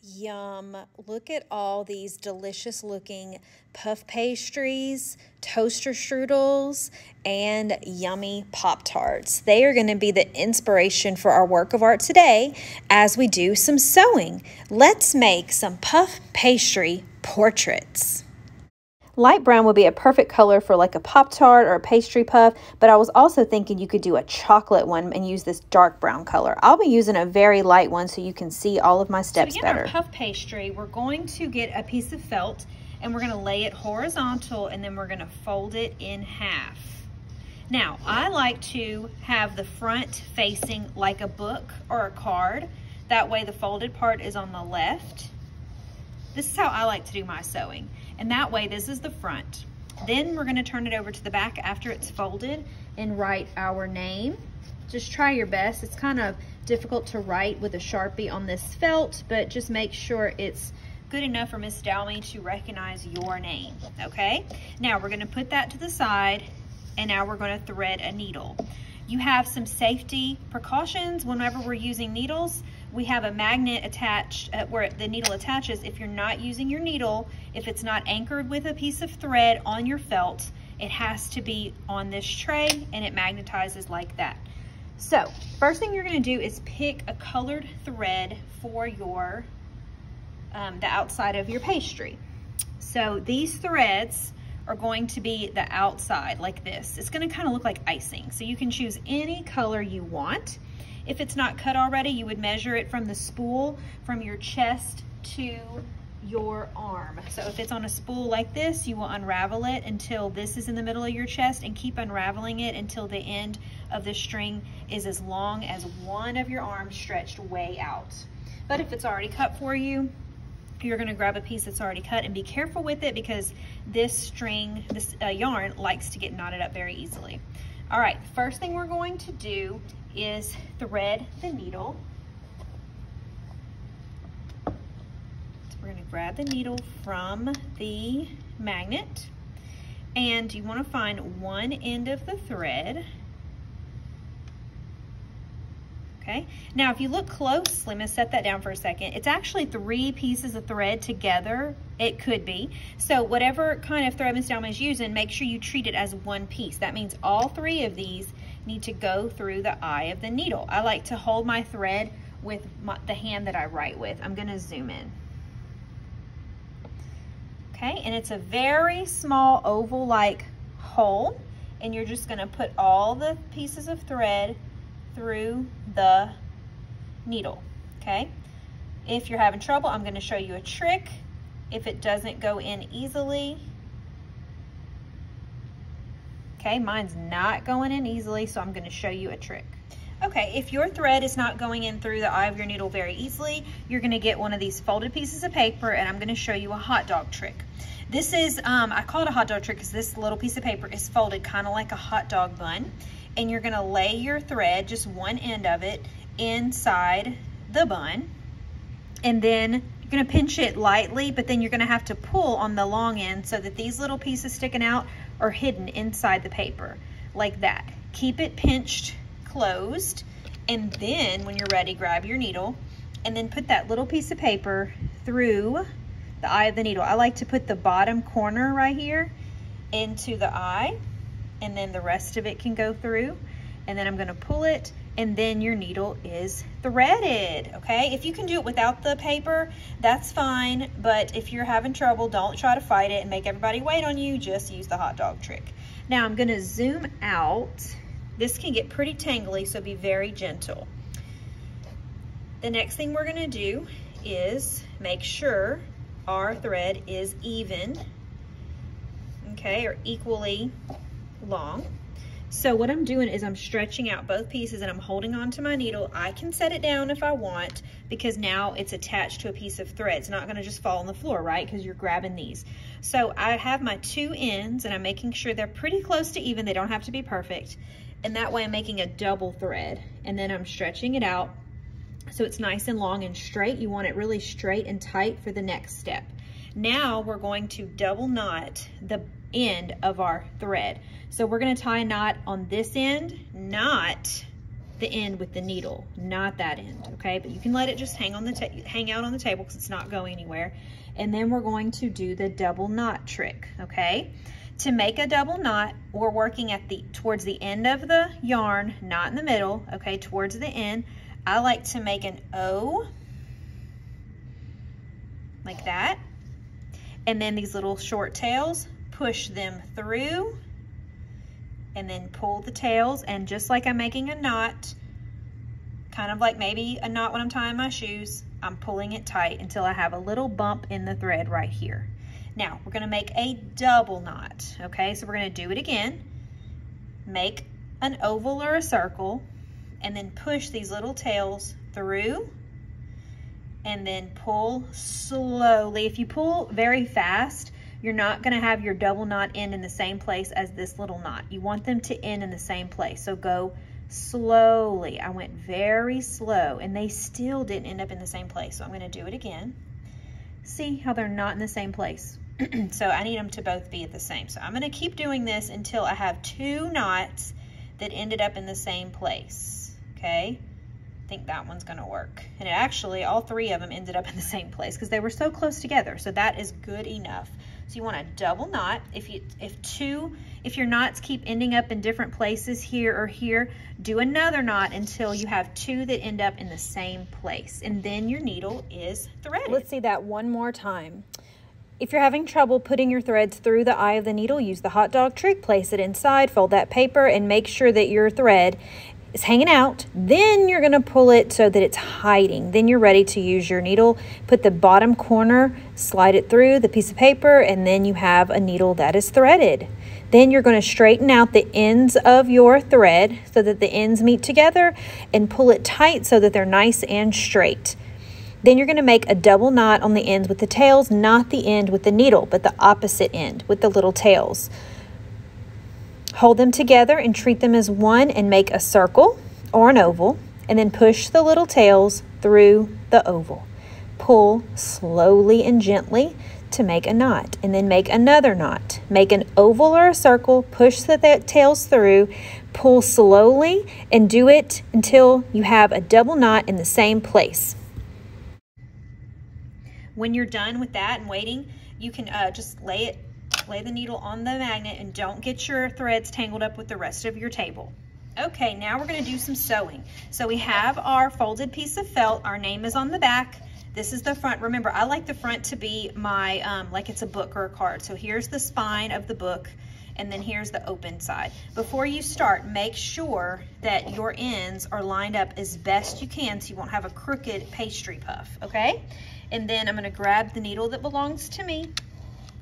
Yum. Look at all these delicious looking puff pastries, toaster strudels, and yummy Pop-Tarts. They are going to be the inspiration for our work of art today as we do some sewing. Let's make some puff pastry portraits. Light brown would be a perfect color for like a Pop-Tart or a pastry puff, but I was also thinking you could do a chocolate one and use this dark brown color. I'll be using a very light one so you can see all of my steps better. To get our puff pastry, we're going to get a piece of felt and we're going to lay it horizontal and then we're going to fold it in half. Now, I like to have the front facing like a book or a card. That way the folded part is on the left. This is how I like to do my sewing. And that way, this is the front. Then we're gonna turn it over to the back after it's folded and write our name. Just try your best. It's kind of difficult to write with a Sharpie on this felt, but just make sure it's good enough for Miss Dalmy to recognize your name, okay? Now we're gonna put that to the side and now we're gonna thread a needle. You have some safety precautions whenever we're using needles. We have a magnet attached where the needle attaches. If you're not using your needle, if it's not anchored with a piece of thread on your felt, it has to be on this tray and it magnetizes like that. So first thing you're gonna do is pick a colored thread for your, the outside of your pastry. So these threads are going to be the outside like this. It's gonna kind of look like icing. So you can choose any color you want. If it's not cut already, you would measure it from the spool, from your chest to your arm. So if it's on a spool like this, you will unravel it until this is in the middle of your chest and keep unraveling it until the end of the string is as long as one of your arms stretched way out. But if it's already cut for you, you're gonna grab a piece that's already cut and be careful with it because this string, this yarn likes to get knotted up very easily. All right, the first thing we're going to do is thread the needle. So we're going to grab the needle from the magnet and you want to find one end of the thread. Okay, now if you look closely, I'm going to set that down for a second. It's actually 3 pieces of thread together. It could be. So whatever kind of thread Miss Dalma is using, make sure you treat it as one piece. That means all 3 of these need to go through the eye of the needle. I like to hold my thread with the hand that I write with. I'm going to zoom in. Okay, and it's a very small oval-like hole, and you're just going to put all the pieces of thread through the needle, okay? If you're having trouble, I'm going to show you a trick. If it doesn't go in easily, okay, mine's not going in easily, so I'm going to show you a trick. Okay, if your thread is not going in through the eye of your needle very easily, you're going to get one of these folded pieces of paper, and I'm going to show you a hot dog trick. This is, I call it a hot dog trick because this little piece of paper is folded kind of like a hot dog bun. And you're gonna lay your thread, just one end of it, inside the bun. And then you're gonna pinch it lightly, but then you're gonna have to pull on the long end so that these little pieces sticking out are hidden inside the paper, like that. Keep it pinched closed, and then when you're ready, grab your needle, and then put that little piece of paper through the eye of the needle. I like to put the bottom corner right here into the eye, and then the rest of it can go through, and then I'm going to pull it, and then your needle is threaded. Okay, if you can do it without the paper, that's fine, but if you're having trouble, don't try to fight it and make everybody wait on you. Just use the hot dog trick. Now I'm going to zoom out. This can get pretty tangly, so be very gentle. The next thing we're going to do is make sure our thread is even, okay, or equally long. So what I'm doing is I'm stretching out both pieces and I'm holding on to my needle. I can set it down if I want because now it's attached to a piece of thread. It's not going to just fall on the floor, right? Because you're grabbing these. So I have my 2 ends and I'm making sure they're pretty close to even. They don't have to be perfect. And that way I'm making a double thread, and then I'm stretching it out so it's nice and long and straight. You want it really straight and tight for the next step. Now we're going to double knot the end of our thread. So we're going to tie a knot on this end, not the end with the needle, not that end, okay? But you can let it just hang out on the table because it's not going anywhere. And then we're going to do the double knot trick, okay? To make a double knot, we're working at towards the end of the yarn, not in the middle, okay? Towards the end. I like to make an O, like that. And then these little short tails, push them through, and then pull the tails. And just like I'm making a knot, kind of like maybe a knot when I'm tying my shoes, I'm pulling it tight until I have a little bump in the thread right here. Now, we're gonna make a double knot, okay? So we're gonna do it again. Make an oval or a circle, and then push these little tails through, and then pull slowly. If you pull very fast, you're not gonna have your double knot end in the same place as this little knot. You want them to end in the same place, so go slowly. I went very slow, and they still didn't end up in the same place, so I'm gonna do it again. See how they're not in the same place? So I need them to both be at the same. So I'm gonna keep doing this until I have 2 knots that ended up in the same place, okay? I think that one's gonna work. And it actually, all 3 of them ended up in the same place because they were so close together. So that is good enough. So you want a double knot. If your knots keep ending up in different places here or here, do another knot until you have 2 that end up in the same place. And then your needle is threaded. Let's see that one more time. If you're having trouble putting your threads through the eye of the needle, use the hot dog trick. Place it inside, fold that paper, and make sure that your thread is hanging out. Then you're gonna pull it so that it's hiding. Then you're ready to use your needle. Put the bottom corner, slide it through the piece of paper, and then you have a needle that is threaded. Then you're gonna straighten out the ends of your thread so that the ends meet together, and pull it tight so that they're nice and straight. Then you're gonna make a double knot on the ends with the tails, not the end with the needle, but the opposite end with the little tails. Hold them together and treat them as one, and make a circle or an oval, and then push the little tails through the oval. Pull slowly and gently to make a knot, and then make another knot. Make an oval or a circle, push the tails through, pull slowly, and do it until you have a double knot in the same place. When you're done with that and waiting, you can just lay the needle on the magnet, and don't get your threads tangled up with the rest of your table. Okay, now we're gonna do some sewing. So we have our folded piece of felt. Our name is on the back. This is the front. Remember, I like the front to be my, like it's a book or a card. So here's the spine of the book, and then here's the open side. Before you start, make sure that your ends are lined up as best you can so you won't have a crooked pastry puff, okay? And then I'm gonna grab the needle that belongs to me,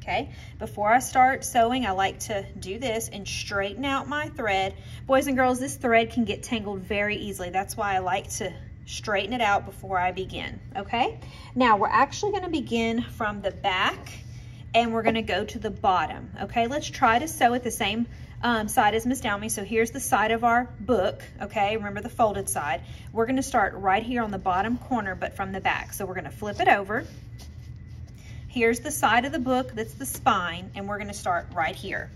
okay? Before I start sewing, I like to do this and straighten out my thread. Boys and girls, this thread can get tangled very easily. That's why I like to straighten it out before I begin, okay? Now, we're actually gonna begin from the back, and we're gonna go to the bottom, okay? Let's try to sew at the same side as Miss Downey. So here's the side of our book, okay? Remember the folded side. We're gonna start right here on the bottom corner, but from the back. So we're gonna flip it over. Here's the side of the book, that's the spine, and we're gonna start right here.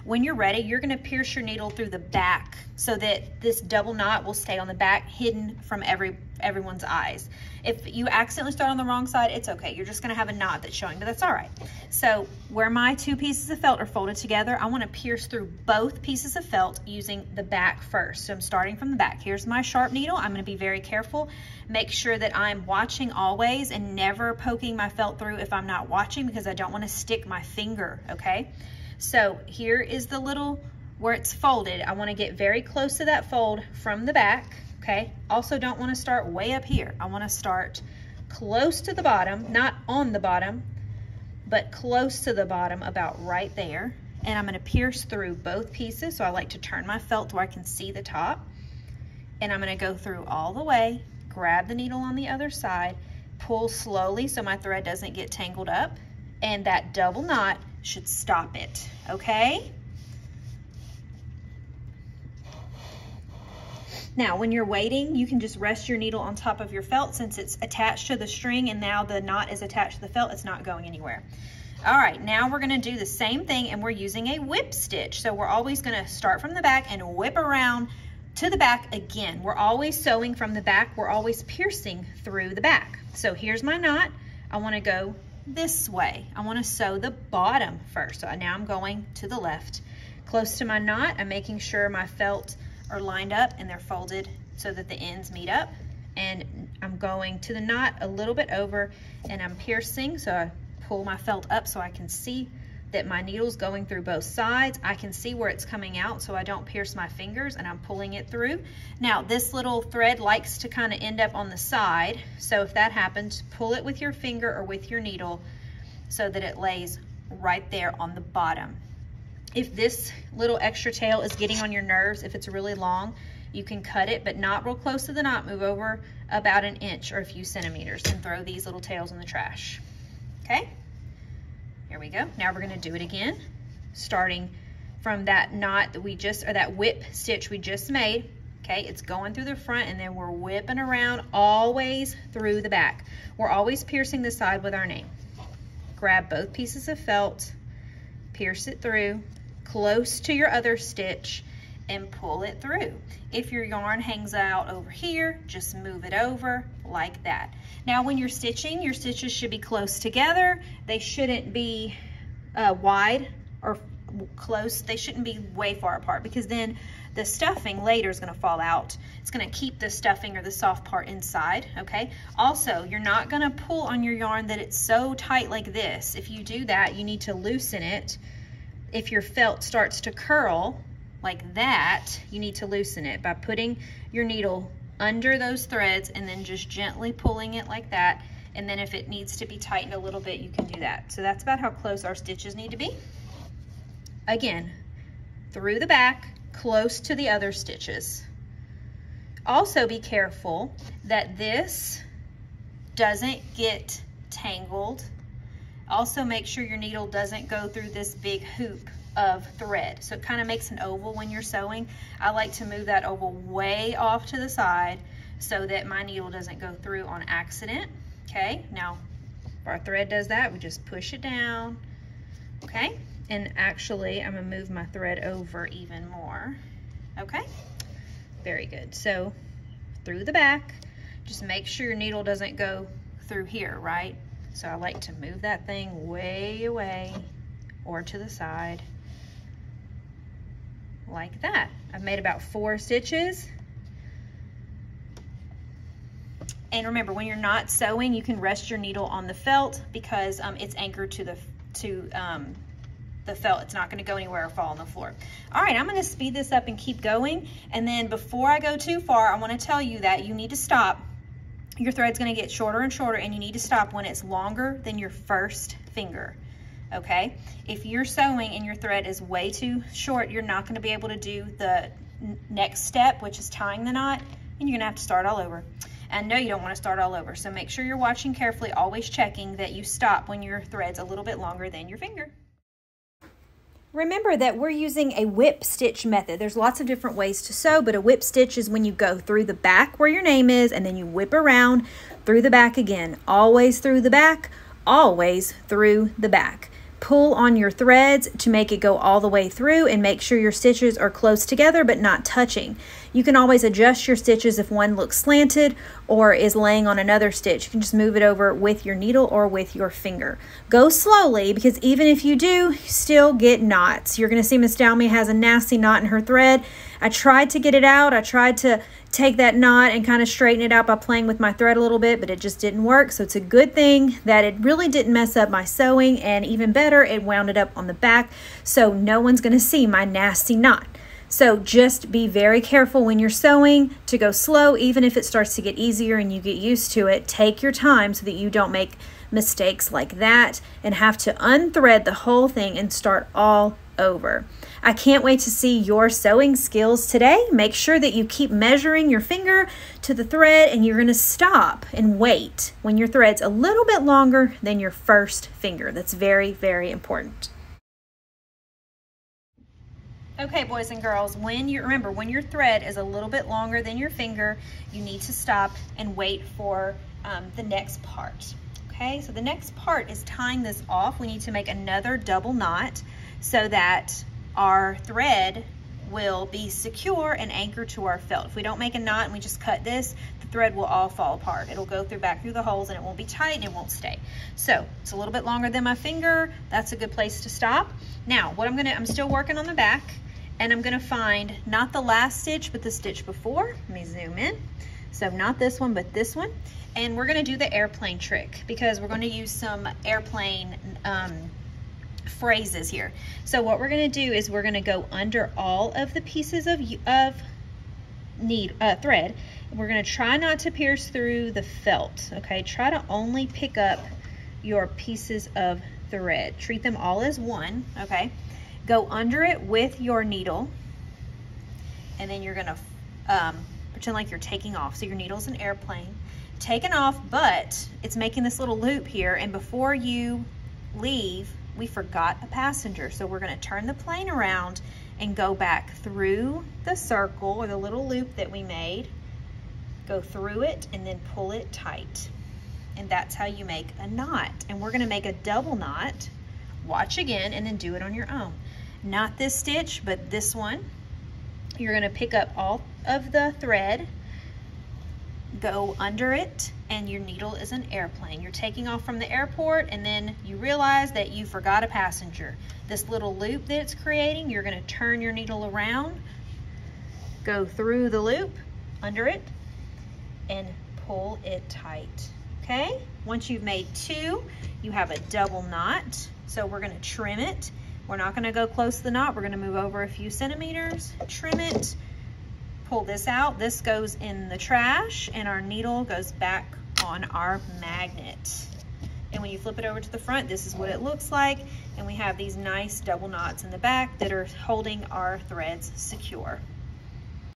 When you're ready, you're gonna pierce your needle through the back so that this double knot will stay on the back, hidden from everyone's eyes. If you accidentally start on the wrong side, it's okay. You're just gonna have a knot that's showing, but that's all right. So where my 2 pieces of felt are folded together, I wanna pierce through both pieces of felt using the back first. So I'm starting from the back. Here's my sharp needle. I'm gonna be very careful. Make sure that I'm watching always and never poking my felt through if I'm not watching, because I don't wanna stick my finger, okay? So here is the little, where it's folded. I wanna get very close to that fold from the back, okay? Also don't wanna start way up here. I wanna start close to the bottom, not on the bottom, but close to the bottom, about right there. And I'm gonna pierce through both pieces. So I like to turn my felt where I can see the top. And I'm gonna go through all the way, grab the needle on the other side, pull slowly so my thread doesn't get tangled up, and that double knot should stop it, okay? Now, when you're waiting, you can just rest your needle on top of your felt since it's attached to the string, and now the knot is attached to the felt. It's not going anywhere. All right, now we're gonna do the same thing, and we're using a whip stitch. So we're always gonna start from the back and whip around to the back again. We're always sewing from the back. We're always piercing through the back. So here's my knot. I want to go this way. I want to sew the bottom first. So now I'm going to the left. Close to my knot, I'm making sure my felt are lined up and they're folded so that the ends meet up. And I'm going to the knot a little bit over and I'm piercing. So I pull my felt up so I can see that my needle's going through both sides. I can see where it's coming out so I don't pierce my fingers, and I'm pulling it through. Now this little thread likes to kind of end up on the side. So if that happens, pull it with your finger or with your needle so that it lays right there on the bottom. If this little extra tail is getting on your nerves, if it's really long, you can cut it, but not real close to the knot. Move over about an inch or a few centimeters and throw these little tails in the trash. Okay? Here we go. Now we're going to do it again, starting from that knot that we just, or that whip stitch we just made. Okay, it's going through the front and then we're whipping around always through the back. We're always piercing the side with our name. Grab both pieces of felt, pierce it through, close to your other stitch, and pull it through. If your yarn hangs out over here, just move it over like that. Now when you're stitching, your stitches should be close together. They shouldn't be wide or close. They shouldn't be way far apart, because then the stuffing later is going to fall out. It's going to keep the stuffing or the soft part inside, okay? Also, you're not going to pull on your yarn that it's so tight like this. If you do that, you need to loosen it. If your felt starts to curl like that, you need to loosen it by putting your needle under those threads and then just gently pulling it like that. And then if it needs to be tightened a little bit, you can do that. So that's about how close our stitches need to be. Again, through the back, close to the other stitches. Also be careful that this doesn't get tangled. Also make sure your needle doesn't go through this big hoop of thread. So it kind of makes an oval when you're sewing. I like to move that oval way off to the side so that my needle doesn't go through on accident. Okay, now if our thread does that, we just push it down. Okay, and actually I'm gonna move my thread over even more. Okay, very good. So through the back, just make sure your needle doesn't go through here, right? So I like to move that thing way away or to the side like that. I've made about 4 stitches. And remember, when you're not sewing, you can rest your needle on the felt because it's anchored to the felt. It's not going to go anywhere or fall on the floor. All right, I'm going to speed this up and keep going. And then before I go too far, I want to tell you that you need to stop. Your thread's going to get shorter and shorter, and you need to stop when it's longer than your first finger. Okay, if you're sewing and your thread is way too short, you're not going to be able to do the next step, which is tying the knot, and you're going to have to start all over. And no, you don't want to start all over. So make sure you're watching carefully, always checking that you stop when your thread's a little bit longer than your finger. Remember that we're using a whip stitch method. There's lots of different ways to sew, but a whip stitch is when you go through the back where your name is, and then you whip around through the back again. Always through the back, always through the back. Pull on your threads to make it go all the way through, and make sure your stitches are close together but not touching. You can always adjust your stitches if one looks slanted or is laying on another stitch. You can just move it over with your needle or with your finger. Go slowly, because even if you do, you still get knots. You're going to see Miss Dalmy has a nasty knot in her thread. I tried to get it out. I tried to take that knot and kind of straighten it out by playing with my thread a little bit, but it just didn't work. So it's a good thing that it really didn't mess up my sewing, and even better, it wound it up on the back, so no one's going to see my nasty knot. So just be very careful when you're sewing to go slow. Even if it starts to get easier and you get used to it, take your time so that you don't make mistakes like that and have to unthread the whole thing and start all over. I can't wait to see your sewing skills today. Make sure that you keep measuring your finger to the thread, and you're going to stop and wait when your thread's a little bit longer than your first finger. That's very, very important. Okay, boys and girls, remember, when your thread is a little bit longer than your finger, you need to stop and wait for the next part. Okay, so the next part is tying this off. We need to make another double knot so that our thread will be secure and anchored to our felt. If we don't make a knot and we just cut this, the thread will all fall apart. It'll go back through the holes and it won't be tight and it won't stay. So it's a little bit longer than my finger. That's a good place to stop. Now what I'm still working on the back, and I'm gonna find not the last stitch, but the stitch before. Let me zoom in. So not this one, but this one. And we're gonna do the airplane trick because we're gonna use some airplane phrases here. So what we're gonna do is we're gonna go under all of the pieces of thread. We're gonna try not to pierce through the felt, okay? Try to only pick up your pieces of thread. Treat them all as one, okay? Go under it with your needle, and then you're gonna pretend like you're taking off. So your needle's an airplane, taking off, but it's making this little loop here, and before you leave, we forgot a passenger. So we're gonna turn the plane around and go back through the circle or the little loop that we made, go through it, and then pull it tight. And that's how you make a knot. And we're gonna make a double knot. Watch again and then do it on your own. Not this stitch, but this one. You're gonna pick up all of the thread, go under it, and your needle is an airplane. You're taking off from the airport, and then you realize that you forgot a passenger. This little loop that it's creating, you're gonna turn your needle around, go through the loop, under it, and pull it tight, okay? Once you've made two, you have a double knot. So we're gonna trim it. We're not gonna go close to the knot. We're gonna move over a few centimeters, trim it, pull this out. This goes in the trash, and our needle goes back on our magnet. And when you flip it over to the front, this is what it looks like. And we have these nice double knots in the back that are holding our threads secure.